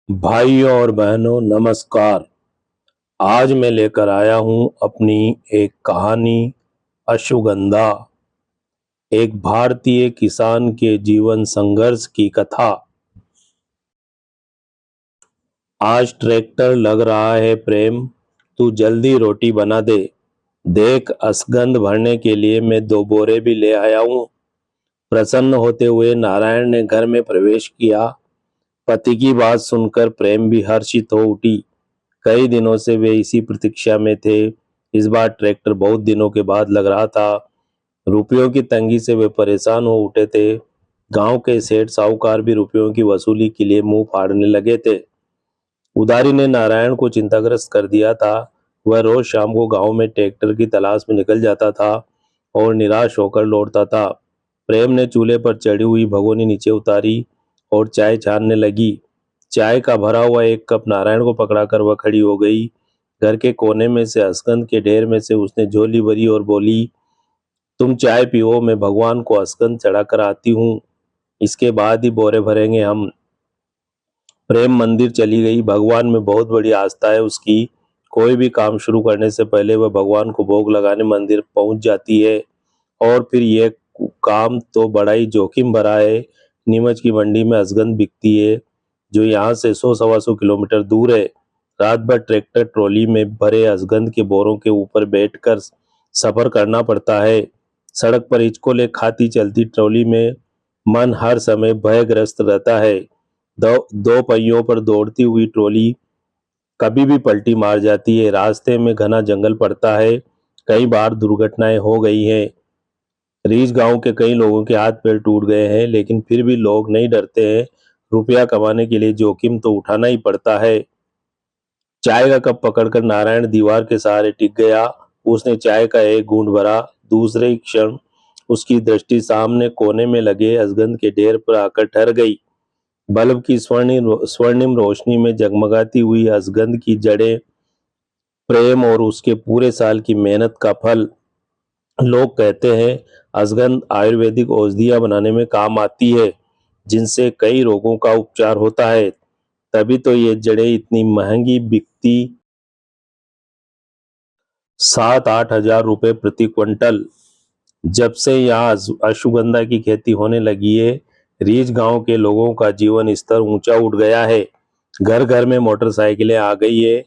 भाइयों और बहनों नमस्कार। आज मैं लेकर आया हूं अपनी एक कहानी अश्वगंधा, एक भारतीय किसान के जीवन संघर्ष की कथा। आज ट्रैक्टर लग रहा है प्रेम, तू जल्दी रोटी बना दे। देख असगंध भरने के लिए मैं 2 बोरे भी ले आया हूं। प्रसन्न होते हुए नारायण ने घर में प्रवेश किया। पति की बात सुनकर प्रेम भी हर्षित हो उठी। कई दिनों से वे इसी प्रतीक्षा में थे। इस बार ट्रैक्टर बहुत दिनों के बाद लग रहा था। रुपयों की तंगी से वे परेशान हो उठे थे। गांव के सेठ साहूकार भी रुपयों की वसूली के लिए मुंह फाड़ने लगे थे। उधारी ने नारायण को चिंताग्रस्त कर दिया था। वह रोज शाम को गांव में ट्रैक्टर की तलाश में निकल जाता था और निराश होकर लौटता था। प्रेम ने चूल्हे पर चढ़ी हुई भगोनी नीचे उतारी और चाय छानने लगी। चाय का भरा हुआ एक कप नारायण को पकड़ाकर वह खड़ी हो गई। घर के कोने में से असगंध के ढेर में से उसने झोली भरी और बोली, तुम चाय पियो, मैं भगवान को असगंध चढ़ाकर आती हूँ, इसके बाद ही बोरे भरेंगे हम। प्रेम मंदिर चली गई। भगवान में बहुत बड़ी आस्था है उसकी। कोई भी काम शुरू करने से पहले वह भगवान को भोग लगाने मंदिर पहुंच जाती है। और फिर यह काम तो बड़ा ही जोखिम भरा है। नीमच की मंडी में असगंध बिकती है, जो यहाँ से 100-125 किलोमीटर दूर है। रात भर ट्रैक्टर ट्रॉली में भरे असगंध के बोरों के ऊपर बैठकर सफर करना पड़ता है। सड़क पर हिचकोले खाती चलती ट्रॉली में मन हर समय भयग्रस्त रहता है। दो पहियों पर दौड़ती हुई ट्रॉली कभी भी पलटी मार जाती है। रास्ते में घना जंगल पड़ता है। कई बार दुर्घटनाएं हो गई हैं। रीछ गांव के कई लोगों के हाथ पैर टूट गए हैं, लेकिन फिर भी लोग नहीं डरते हैं। रुपया कमाने के लिए जोखिम तो उठाना ही पड़ता है। चाय का कप पकड़कर नारायण दीवार के सहारे टिक गया। उसने चाय का एक घूंट भरा। दूसरे ही क्षण उसकी दृष्टि सामने कोने में लगे असगंध के ढेर पर आकर ठहर गई। बल्ब की स्वर्णिम रोशनी में जगमगाती हुई असगंध की जड़ें प्रेम और उसके पूरे साल की मेहनत का फल। लोग कहते हैं असगंध आयुर्वेदिक औषधियां बनाने में काम आती है, जिनसे कई रोगों का उपचार होता है। तभी तो ये जड़ें इतनी महंगी बिकती, 7-8 हजार रुपए प्रति क्विंटल। जब से यहाँ अश्वगंधा की खेती होने लगी है, रीछ गांव के लोगों का जीवन स्तर ऊंचा उठ गया है। घर घर में मोटरसाइकिलें आ गई है,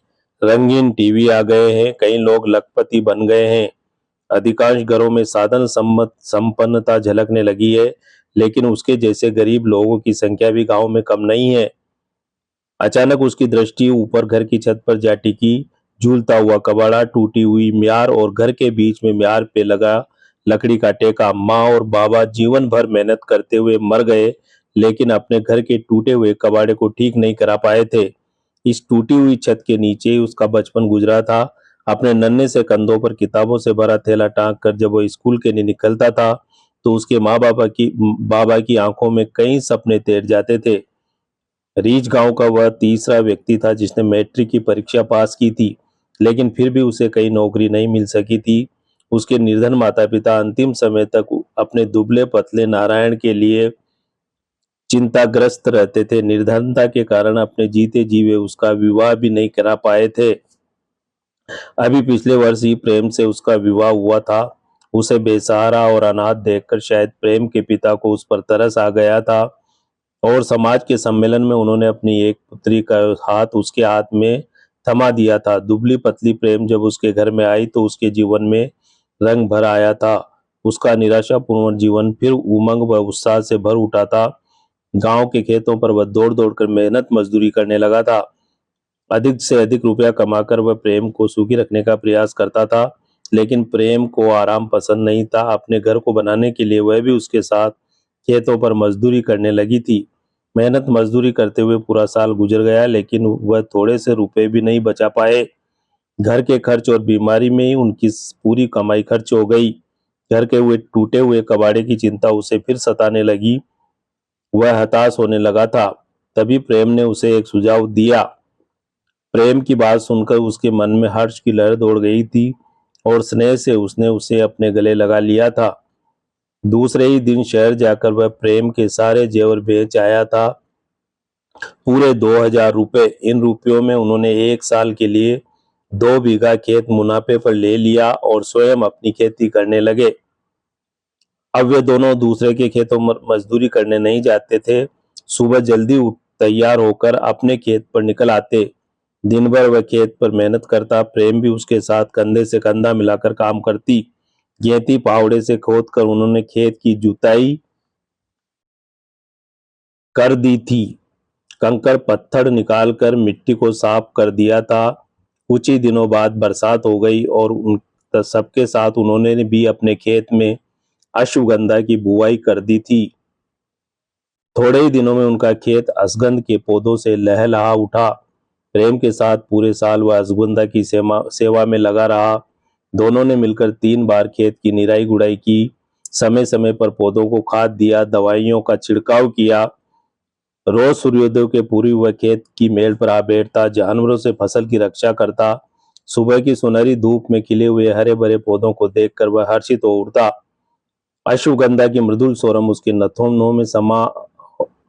रंगीन टीवी आ गए हैं, कई लोग लखपति बन गए हैं। अधिकांश घरों में साधन सम्मत संपन्नता झलकने लगी है, लेकिन उसके जैसे गरीब लोगों की संख्या भी गांव में कम नहीं है। अचानक उसकी दृष्टि ऊपर घर की छत पर जा टिकी। झूलता हुआ कबाड़ा, टूटी हुई म्यार और घर के बीच में म्यार पे लगा लकड़ी का टेका। माँ और बाबा जीवन भर मेहनत करते हुए मर गए, लेकिन अपने घर के टूटे हुए कबाड़े को ठीक नहीं करा पाए थे। इस टूटी हुई छत के नीचे ही उसका बचपन गुजरा था। अपने नन्हे से कंधों पर किताबों से भरा थैला टांग कर जब वो स्कूल के लिए निकलता था, तो उसके माँ बाबा की आंखों में कई सपने तैर जाते थे। रीछ गांव का वह तीसरा व्यक्ति था जिसने मैट्रिक की परीक्षा पास की थी, लेकिन फिर भी उसे कहीं नौकरी नहीं मिल सकी थी। उसके निर्धन माता पिता अंतिम समय तक अपने दुबले पतले नारायण के लिए चिंताग्रस्त रहते थे। निर्धनता के कारण अपने जीते जीवे उसका विवाह भी नहीं करा पाए थे। अभी पिछले वर्ष ही प्रेम से उसका विवाह हुआ था। उसे बेसहारा और अनाथ देखकर शायद प्रेम के पिता को उस पर तरस आ गया था, और समाज के सम्मेलन में उन्होंने अपनी एक पुत्री का हाथ उसके हाथ में थमा दिया था। दुबली पतली प्रेम जब उसके घर में आई तो उसके जीवन में रंग भर आया था। उसका निराशापूर्ण जीवन फिर उमंग व उत्साह से भर उठा था। गांव के खेतों पर वह दौड़ दौड़ कर मेहनत मजदूरी करने लगा था। अधिक से अधिक रुपया कमाकर वह प्रेम को सुखी रखने का प्रयास करता था, लेकिन प्रेम को आराम पसंद नहीं था। अपने घर को बनाने के लिए वह भी उसके साथ खेतों पर मजदूरी करने लगी थी। मेहनत मजदूरी करते हुए पूरा साल गुजर गया, लेकिन वह थोड़े से रुपए भी नहीं बचा पाए। घर के खर्च और बीमारी में ही उनकी पूरी कमाई खर्च हो गई। घर के हुए टूटे हुए कबाड़े की चिंता उसे फिर सताने लगी। वह हताश होने लगा था। तभी प्रेम ने उसे एक सुझाव दिया। प्रेम की बात सुनकर उसके मन में हर्ष की लहर दौड़ गई थी और स्नेह से उसने उसे अपने गले लगा लिया था। दूसरे ही दिन शहर जाकर वह प्रेम के सारे जेवर बेच आया था। पूरे 2,000 रुपए। इन रुपयों में उन्होंने 1 साल के लिए 2 बीघा खेत मुनाफे पर ले लिया और स्वयं अपनी खेती करने लगे। अब वे दोनों दूसरे के खेतों में मजदूरी करने नहीं जाते थे। सुबह जल्दी उठ तैयार होकर अपने खेत पर निकल आते। दिन भर वह खेत पर मेहनत करता। प्रेम भी उसके साथ कंधे से कंधा मिलाकर काम करती। गेंती फावड़े से खोद कर उन्होंने खेत की जुताई कर दी थी। कंकड़ पत्थर निकालकर मिट्टी को साफ कर दिया था। कुछ ही दिनों बाद बरसात हो गई और उन सबके साथ उन्होंने भी अपने खेत में अश्वगंधा की बुआई कर दी थी। थोड़े ही दिनों में उनका खेत अश्वगंध के पौधों से लहलहा उठा। प्रेम के साथ पूरे साल वह अश्वगंधा की सेवा में लगा रहा। दोनों ने मिलकर 3 बार खेत की निराई गुड़ाई की, समय समय पर पौधों को खाद दिया, दवाइयों का छिड़काव किया। रोज सूर्योदय के पूर्व वह खेत की मेड़ पर आ बैठता, जानवरों से फसल की रक्षा करता। सुबह की सुनहरी धूप में खिले हुए हरे भरे पौधों को देखकर वह हर्षित हो उठता। अश्वगंधा की मृदुल सोरम उसके नथनों में समा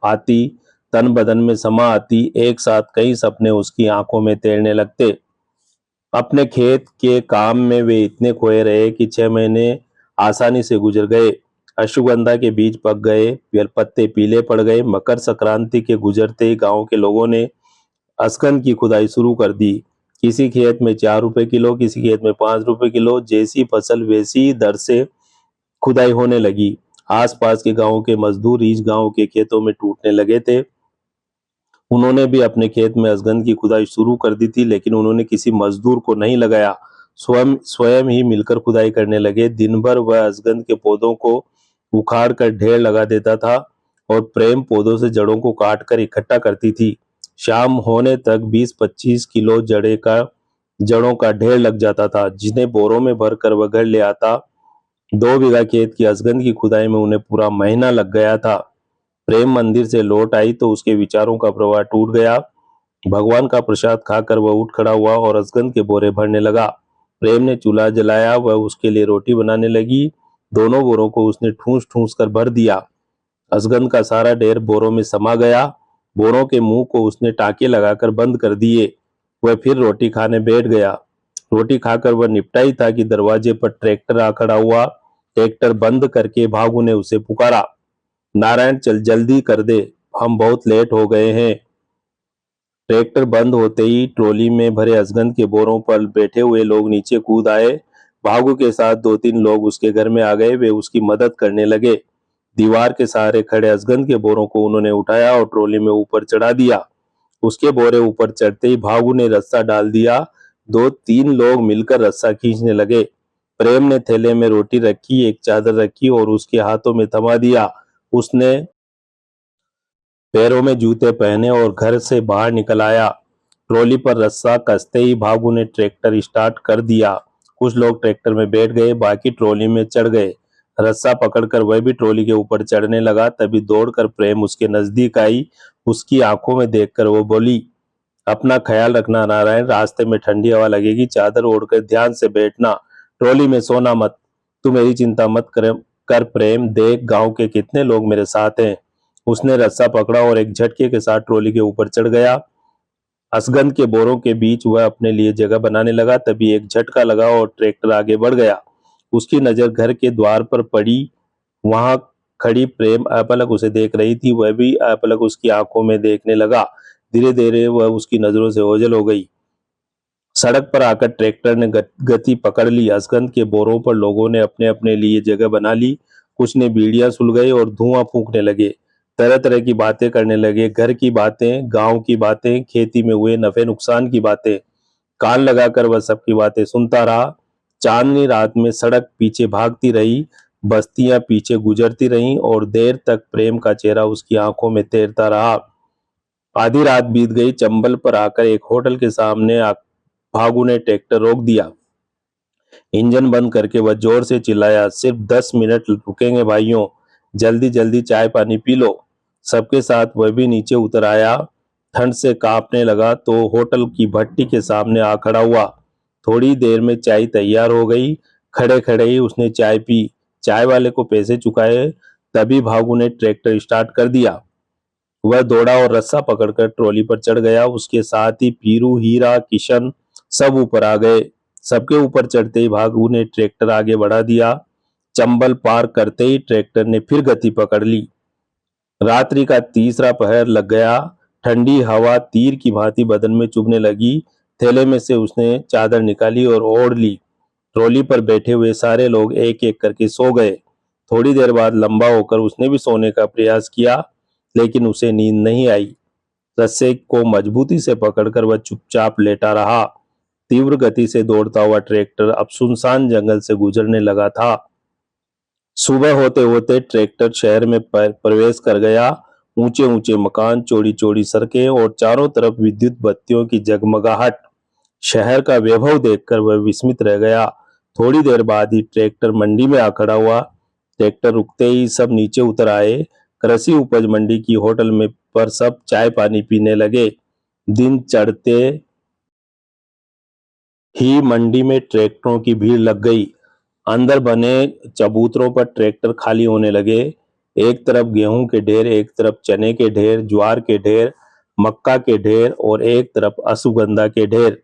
आती, तन बदन में समा आती। एक साथ कई सपने उसकी आंखों में तैरने लगते। अपने खेत के काम में वे इतने खोए रहे कि 6 महीने आसानी से गुजर गए। अश्वगंधा के बीज पक गए, पत्ते पीले पड़ गए। मकर संक्रांति के गुजरते ही गांव के लोगों ने अश्वगंध की खुदाई शुरू कर दी। किसी खेत में 4 रुपए किलो, किसी खेत में 5 रुपए किलो। जैसी फसल वैसी दर से खुदाई होने लगी। आसपास के गांवों के मजदूर इस गांव के खेतों में टूटने लगे थे। उन्होंने भी अपने खेत में अश्वगंध की खुदाई शुरू कर दी थी, लेकिन उन्होंने किसी मजदूर को नहीं लगाया, स्वयं स्वयं ही मिलकर खुदाई करने लगे। दिन भर वह अश्वगंध के पौधों को उखाड़ कर ढेर लगा देता था और प्रेम पौधों से जड़ों को काट कर इकट्ठा करती थी। शाम होने तक 20-25 किलो जड़ों का ढेर लग जाता था, जिन्हें बोरों में भरकर वह घर ले आता। 2 बीघा खेत की अश्वगंध की खुदाई में उन्हें पूरा महीना लग गया था। प्रेम मंदिर से लौट आई तो उसके विचारों का प्रवाह टूट गया। भगवान का प्रसाद खाकर वह उठ खड़ा हुआ और अश्वगंध के बोरे भरने लगा। प्रेम ने चूल्हा जलाया, वह उसके लिए रोटी बनाने लगी। दोनों बोरों को उसने ठूंस ठूंस कर भर दिया। अश्वगंध का सारा ढेर बोरों में समा गया। बोरों के मुंह को उसने टाके लगाकर बंद कर दिए। वह फिर रोटी खाने बैठ गया। रोटी खाकर वह निपटा ही था कि दरवाजे पर ट्रैक्टर आ खड़ा हुआ। ट्रैक्टर बंद करके भागू ने उसे पुकारा, नारायण चल जल्दी कर दे, हम बहुत लेट हो गए हैं। ट्रैक्टर बंद होते ही ट्रॉली में भरे अश्वगंध के बोरों पर बैठे हुए लोग नीचे कूद आए। भागू के साथ 2-3 लोग उसके घर में आ गए। वे उसकी मदद करने लगे। दीवार के सहारे खड़े अश्वगंध के बोरों को उन्होंने उठाया और ट्रॉली में ऊपर चढ़ा दिया। उसके बोरे ऊपर चढ़ते ही भागू ने रस्सा डाल दिया। 2-3 लोग मिलकर रस्सा खींचने लगे। प्रेम ने थैले में रोटी रखी, एक चादर रखी और उसके हाथों में थमा दिया। उसने पैरों में जूते पहने और घर से बाहर निकल आया। ट्रॉली पर रस्सा कसते ही भागू ने ट्रैक्टर स्टार्ट कर दिया। कुछ लोग ट्रैक्टर में बैठ गए, बाकी ट्रॉली में चढ़ गए। रस्सा पकड़कर वह भी ट्रॉली के ऊपर चढ़ने लगा। तभी दौड़कर प्रेम उसके नजदीक आई। उसकी आंखों में देखकर वो बोली, अपना ख्याल रखना नारायण, रास्ते में ठंडी हवा लगेगी, चादर ओढ़कर ध्यान से बैठना, ट्रॉली में सोना मत। तू मेरी चिंता मत कर प्रेम, देख गांव के कितने लोग मेरे साथ हैं। उसने रस्सा पकड़ा और एक झटके के साथ ट्रॉली के ऊपर चढ़ गया। अश्वगंध के बोरों के बीच वह अपने लिए जगह बनाने लगा। तभी एक झटका लगा और ट्रैक्टर आगे बढ़ गया। उसकी नजर घर के द्वार पर पड़ी। वहां खड़ी प्रेम अपलक उसे देख रही थी। वह भी अपलक उसकी आंखों में देखने लगा। धीरे धीरे वह उसकी नजरों से ओझल हो गई। सड़क पर आकर ट्रैक्टर ने गति पकड़ ली। अश्वगंध के बोरों पर लोगों ने अपने अपने लिए जगह बना ली। कुछ ने बीड़ियां सुलगाई और धुआं फूंकने लगे। तरह तरह की बातें करने लगे, घर की बातें, गांव की बातें, खेती में हुए नफे नुकसान की बातें। कान लगाकर वह सबकी बातें सुनता रहा। चांदनी रात में सड़क पीछे भागती रही, बस्तियां पीछे गुजरती रहीं और देर तक प्रेम का चेहरा उसकी आंखों में तैरता रहा। आधी रात बीत गई। चंबल पर आकर एक होटल के सामने भागू ने ट्रैक्टर रोक दिया। इंजन बंद करके वह जोर से चिल्लाया, सिर्फ 10 मिनट रुकेंगे भाइयों, जल्दी जल्दी चाय पानी पी लो। सबके साथ वह भी नीचे उतर आया। ठंड से कांपने लगा तो होटल की भट्टी के सामने आ खड़ा हुआ। थोड़ी देर में चाय तैयार हो गई। खड़े खड़े ही उसने चाय पी। चाय वाले को पैसे चुकाए। तभी भागू ने ट्रैक्टर स्टार्ट कर दिया। वह दौड़ा और रस्सा पकड़कर ट्रॉली पर चढ़ गया। उसके साथ ही पीरू, हीरा, किशन सब ऊपर आ गए। सबके ऊपर चढ़ते ही भागू ने ट्रैक्टर आगे बढ़ा दिया। चंबल पार करते ही ट्रैक्टर ने फिर गति पकड़ ली। रात्रि का तीसरा पहर लग गया। ठंडी हवा तीर की भांति बदन में चुभने लगी। थैले में से उसने चादर निकाली और ओढ़ ली। ट्रॉली पर बैठे हुए सारे लोग एक एक करके सो गए। थोड़ी देर बाद लंबा होकर उसने भी सोने का प्रयास किया, लेकिन उसे नींद नहीं आई। रस्से को मजबूती से पकड़कर वह चुपचाप लेटा रहा। तीव्र गति से दौड़ता हुआ ट्रैक्टर अब सुनसान जंगल से गुजरने लगा था। सुबह होते होते ट्रैक्टर शहर में प्रवेश कर गया। ऊंचे ऊंचे मकान, चौड़ी चौड़ी सड़कें और चारों तरफ विद्युत बत्तियों की जगमगाहट। शहर का वैभव देखकर वह विस्मित रह गया। थोड़ी देर बाद ही ट्रैक्टर मंडी में आ खड़ा हुआ। ट्रैक्टर रुकते ही सब नीचे उतर आए। कृषि उपज मंडी की होटल में पर सब चाय पानी पीने लगे। दिन चढ़ते ही मंडी में ट्रैक्टरों की भीड़ लग गई। अंदर बने चबूतरों पर ट्रैक्टर खाली होने लगे। एक तरफ गेहूं के ढेर, एक तरफ चने के ढेर, ज्वार के ढेर, मक्का के ढेर और एक तरफ अश्वगंधा के ढेर।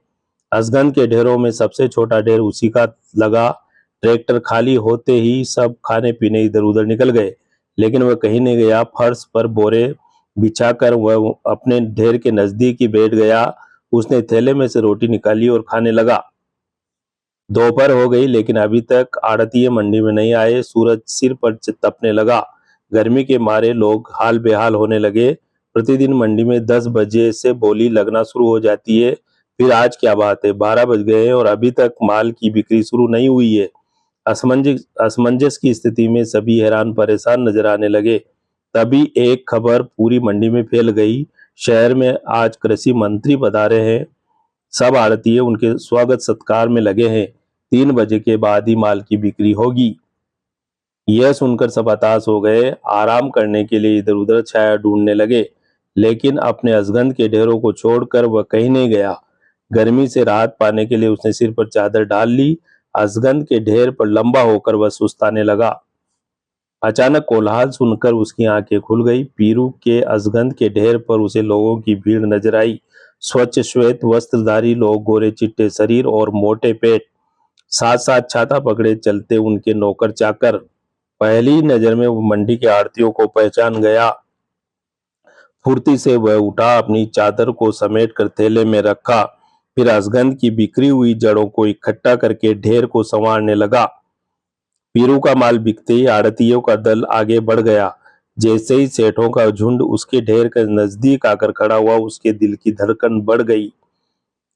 असगंध के ढेरों में सबसे छोटा ढेर उसी का लगा। ट्रैक्टर खाली होते ही सब खाने पीने इधर उधर निकल गए, लेकिन वह कहीं नहीं गया। फर्श पर बोरे बिछाकर वह अपने ढेर के नजदीक ही बैठ गया। उसने थैले में से रोटी निकाली और खाने लगा। दोपहर हो गई, लेकिन अभी तक आड़तिये मंडी में नहीं आए। सूरज सिर पर तपने लगा। गर्मी के मारे लोग हाल बेहाल होने लगे। प्रतिदिन मंडी में 10 बजे से बोली लगना शुरू हो जाती है। फिर आज क्या बात है, 12 बज गए हैं और अभी तक माल की बिक्री शुरू नहीं हुई है। असमंजस की स्थिति में सभी हैरान परेशान नजर आने लगे। तभी एक खबर पूरी मंडी में फैल गई। शहर में आज कृषि मंत्री पधारे हैं। सब आड़तिये उनके स्वागत सत्कार में लगे हैं। 3 बजे के बाद ही माल की बिक्री होगी। यह सुनकर सब हताश हो गए। आराम करने के लिए इधर उधर छाया ढूंढने लगे, लेकिन अपने असगंध के ढेरों को छोड़कर वह कहीं नहीं गया। गर्मी से राहत पाने के लिए उसने सिर पर चादर डाल ली। असगंध के ढेर पर लंबा होकर वह सुस्ताने लगा। अचानक कोलाहल सुनकर उसकी आंखें खुल गई। पीरू के असगंध के ढेर पर उसे लोगों की भीड़ नजर आई। स्वच्छ श्वेत वस्त्रधारी लोग, गोरे चिट्टे शरीर और मोटे पेट, साथ साथ छाता पकड़े चलते उनके नौकर चाकर। पहली नजर में वो मंडी के आड़तियों को पहचान गया। फुर्ती से वह उठा, अपनी चादर को समेट कर थैले में रखा। फिर असगंध की बिक्री हुई जड़ों को इकट्ठा करके ढेर को संवारने लगा। पीरू का माल बिकते ही आड़तियों का दल आगे बढ़ गया। जैसे ही सेठों का झुंड उसके ढेर के नजदीक आकर खड़ा हुआ, उसके दिल की धड़कन बढ़ गई।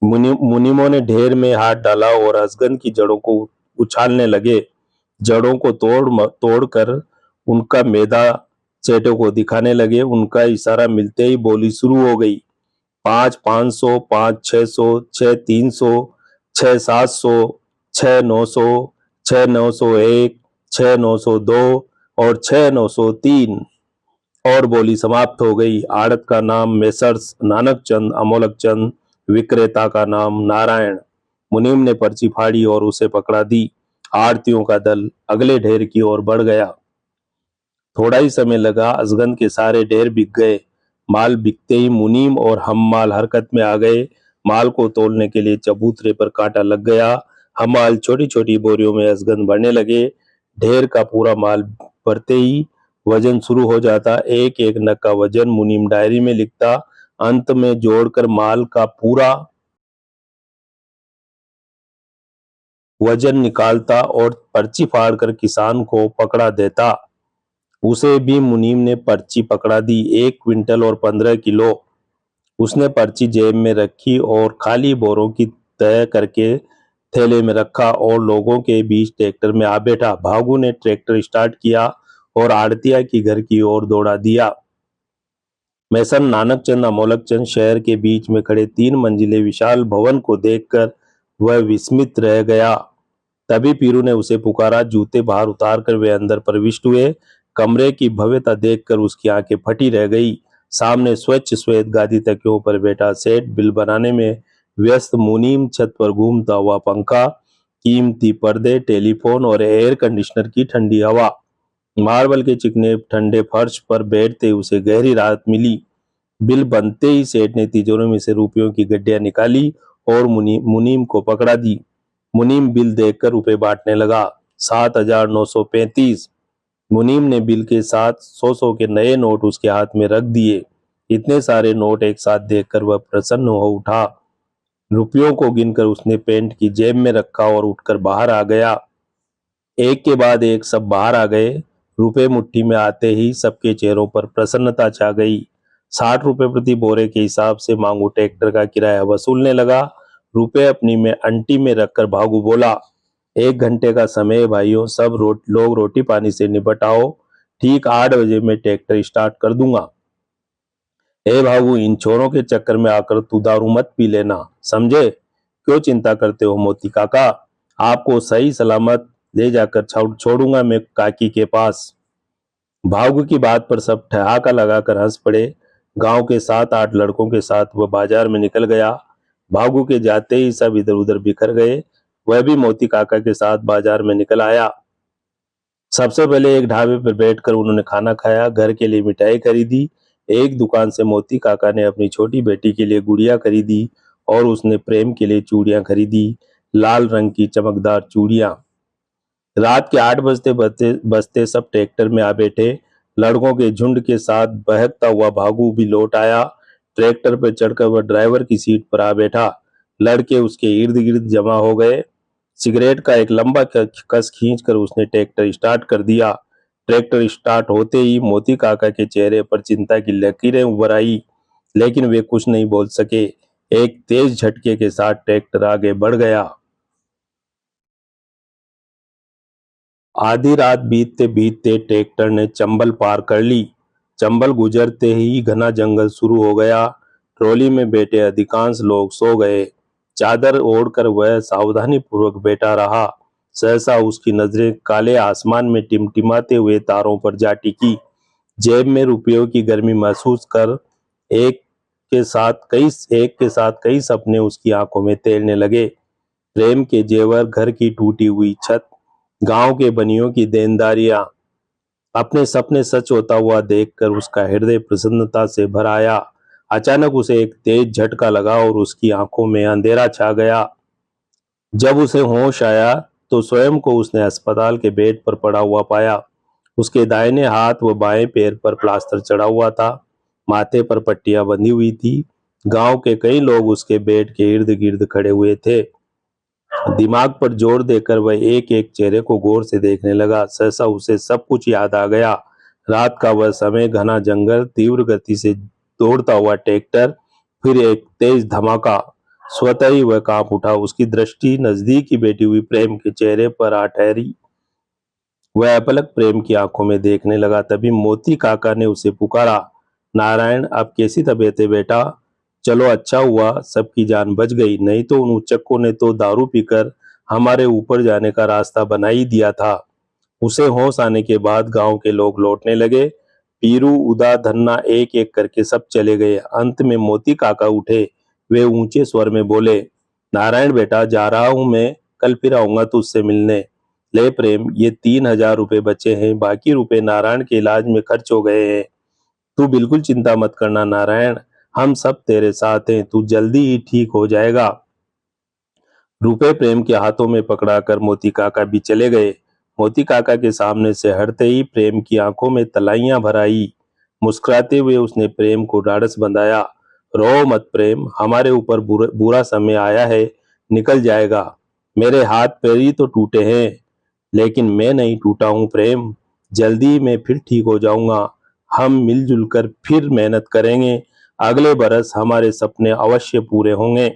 मुनीमों ने ढेर में हाथ डाला और असगंध की जड़ों को उछालने लगे। जड़ों को तोड़कर उनका मैदा सेठों को दिखाने लगे। उनका इशारा मिलते ही बोली शुरू हो गई। 5 500, 5 600, 6 300, 6 700, 6 900, 6 901, 6 902 और 6 903। और बोली समाप्त हो गई। आड़त का नाम मेसर्स नानक चंद अमोलक चंद, विक्रेता का नाम नारायण। मुनीम ने पर्ची फाड़ी और उसे पकड़ा दी। आड़तियों का दल अगले ढेर की ओर बढ़ गया। थोड़ा ही समय लगा, असगंध के सारे ढेर बिक गए। माल बिकते ही मुनीम और हम्माल हरकत में आ गए। माल को तोलने के लिए चबूतरे पर कांटा लग गया। हम्माल छोटी छोटी बोरियों में असगंध भरने लगे। ढेर का पूरा माल भरते ही वजन शुरू हो जाता। एक एक नग का वजन मुनीम डायरी में लिखता। अंत में जोड़कर माल का पूरा वजन निकालता और पर्ची फाड़कर किसान को पकड़ा देता। उसे भी मुनीम ने पर्ची पकड़ा दी, 1 क्विंटल और 15 किलो। उसने पर्ची जेब में रखी और खाली बोरों की तय करके थैले में रखा और लोगों के बीच ट्रैक्टर में आ बैठा। भागू ने ट्रैक्टर स्टार्ट किया और आड़तिया की घर की ओर दौड़ा दिया। मैसन नानक चंद अमोलक चंद शहर के बीच में खड़े 3 मंजिले विशाल भवन को देखकर वह विस्मित रह गया। तभी पीरू ने उसे पुकारा। जूते बाहर उतारकर वे अंदर प्रविष्ट हुए। कमरे की भव्यता देखकर उसकी आंखें फटी रह गई। सामने स्वच्छ श्वेत गादी तकियों पर बैठा सेठ, बिल बनाने में व्यस्त मुनीम, छत पर घूमता हुआ पंखा, कीमती पर्दे, टेलीफोन और एयर कंडीशनर की ठंडी हवा। मार्बल के चिकने ठंडे फर्श पर बैठते उसे गहरी राहत मिली। बिल बनते ही सेठ ने तिजोरी में से रुपयों की गड्डियां निकाली और मुनीम को पकड़ा दी। मुनीम बिल देखकर रुपए बांटने लगा। 7,935। मुनीम ने बिल के साथ 100 के नए नोट उसके हाथ में रख दिए। इतने सारे नोट एक साथ देखकर वह प्रसन्न हो उठा। रुपयों को गिनकर उसने पैंट की जेब में रखा और उठकर बाहर आ गया। एक के बाद एक सब बाहर आ गए। रुपए मुट्ठी में आते ही सबके चेहरों पर प्रसन्नता छा गई। 60 रुपए प्रति बोरे के हिसाब से मांगू ट्रैक्टर का किराया वसूलने लगा। रुपए अपनी में अंटी में रखकर भागू बोला, 1 घंटे का समय है भाइयों, सब लोग रोटी पानी से निपट आओ। ठीक 8 बजे मैं ट्रैक्टर स्टार्ट कर दूंगा। ए भागू, इन छोरों के चक्कर में आकर तू दारू मत पी लेना, समझे? क्यों चिंता करते हो मोती काका? आपको सही सलामत ले जाकर छोड़ूंगा मैं काकी के पास। भागू की बात पर सब ठहाका लगाकर हंस पड़े। गांव के 7-8 लड़कों के साथ वह बाजार में निकल गया। भागू के जाते ही सब इधर उधर बिखर गए। वह भी मोती काका के साथ बाजार में निकल आया। सबसे पहले एक ढाबे पर बैठकर उन्होंने खाना खाया, घर के लिए मिठाई खरीदी। एक दुकान से मोती काका ने अपनी छोटी बेटी के लिए गुड़िया खरीदी और उसने प्रेम के लिए चूड़ियां खरीदी, लाल रंग की चमकदार चूड़ियां। रात के 8 बजते बजते बजते सब ट्रैक्टर में आ बैठे। लड़कों के झुंड के साथ बहकता हुआ भागू भी लौट आया। ट्रैक्टर पर चढ़कर वह ड्राइवर की सीट पर आ बैठा। लड़के उसके इर्द गिर्द जमा हो गए। सिगरेट का एक लंबा कस खींचकर उसने ट्रैक्टर स्टार्ट कर दिया। ट्रैक्टर स्टार्ट होते ही मोती काका के चेहरे पर चिंता की लकीरें उभर आई, लेकिन वे कुछ नहीं बोल सके। एक तेज झटके के साथ ट्रैक्टर आगे बढ़ गया। आधी रात बीतते बीतते ट्रैक्टर ने चंबल पार कर ली। चंबल गुजरते ही घना जंगल शुरू हो गया। ट्रॉली में बैठे अधिकांश लोग सो गए। चादर ओढ़कर वह सावधानी पूर्वक बैठा रहा। सहसा उसकी नजरें काले आसमान में टिमटिमाते हुए तारों पर जा टिकी। जेब में रुपयों की गर्मी महसूस कर एक एक के साथ कई सपने उसकी आंखों में तैरने लगे। प्रेम के जेवर, घर की टूटी हुई छत, गांव के बनियों की देनदारियां, अपने सपने सच होता हुआ देखकर उसका हृदय प्रसन्नता से भर आया। अचानक उसे एक तेज झटका लगा और उसकी आंखों में अंधेरा छा गया। जब उसे होश आया तो स्वयं को उसने अस्पताल के बेड पर पड़ा हुआ पाया। उसके दाहिने हाथ व बाएं पैर पर प्लास्टर चढ़ा हुआ था। माथे पर पट्टियां बंधी हुई थी। गांव के कई लोग उसके बेड के इर्द गिर्द खड़े हुए थे। दिमाग पर जोर देकर वह एक एक चेहरे को गौर से देखने लगा। सहसा उसे सब कुछ याद आ गया। रात का वह समय, घना जंगल, तीव्र गति से दौड़ता हुआ ट्रैक्टर, फिर एक तेज धमाका। स्वतः ही वह कांप उठा। उसकी दृष्टि नजदीक ही बैठी हुई प्रेम के चेहरे पर आ ठहरी। वह अपलक प्रेम की आंखों में देखने लगा। तभी मोती काका ने उसे पुकारा, नारायण, अब कैसी तबीयत है बेटा? चलो अच्छा हुआ सबकी जान बच गई, नहीं तो उन उच्चकों ने तो दारू पीकर हमारे ऊपर जाने का रास्ता बना ही दिया था। उसे होश आने के बाद गांव के लोग लौटने लगे। पीरू, उदा, धन्ना एक एक करके सब चले गए। अंत में मोती काका उठे। वे ऊंचे स्वर में बोले, नारायण बेटा, जा रहा हूं मैं, कल फिर आऊंगा तुझसे मिलने। ले प्रेम, ये 3,000 रुपए बचे हैं, बाकी रुपए नारायण के इलाज में खर्च हो गए हैं। तू बिल्कुल चिंता मत करना नारायण, हम सब तेरे साथ हैं, तू जल्दी ही ठीक हो जाएगा। रुपए प्रेम के हाथों में पकड़ाकर मोती काका भी चले गए। मोती काका के सामने से हटते ही प्रेम की आंखों में तलाइयां भर आई। मुस्कुराते हुए उसने प्रेम को ढाढ़स बंधाया। रो मत प्रेम, हमारे ऊपर बुरा समय आया है, निकल जाएगा। मेरे हाथ पैर ही तो टूटे हैं, लेकिन मैं नहीं टूटा हूं प्रेम। जल्दी मैं फिर ठीक हो जाऊंगा। हम मिलजुल कर फिर मेहनत करेंगे। अगले बरस हमारे सपने अवश्य पूरे होंगे।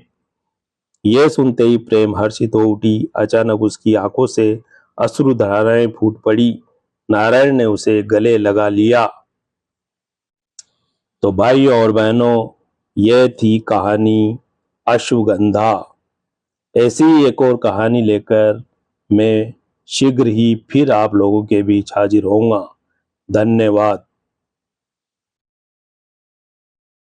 यह सुनते ही प्रेम हर्षित हो उठी। अचानक उसकी आंखों से अश्रुधाराएं फूट पड़ी। नारायण ने उसे गले लगा लिया। तो भाइयों और बहनों, यह थी कहानी अश्वगंधा। ऐसी ही एक और कहानी लेकर मैं शीघ्र ही फिर आप लोगों के बीच हाजिर होऊंगा। धन्यवाद।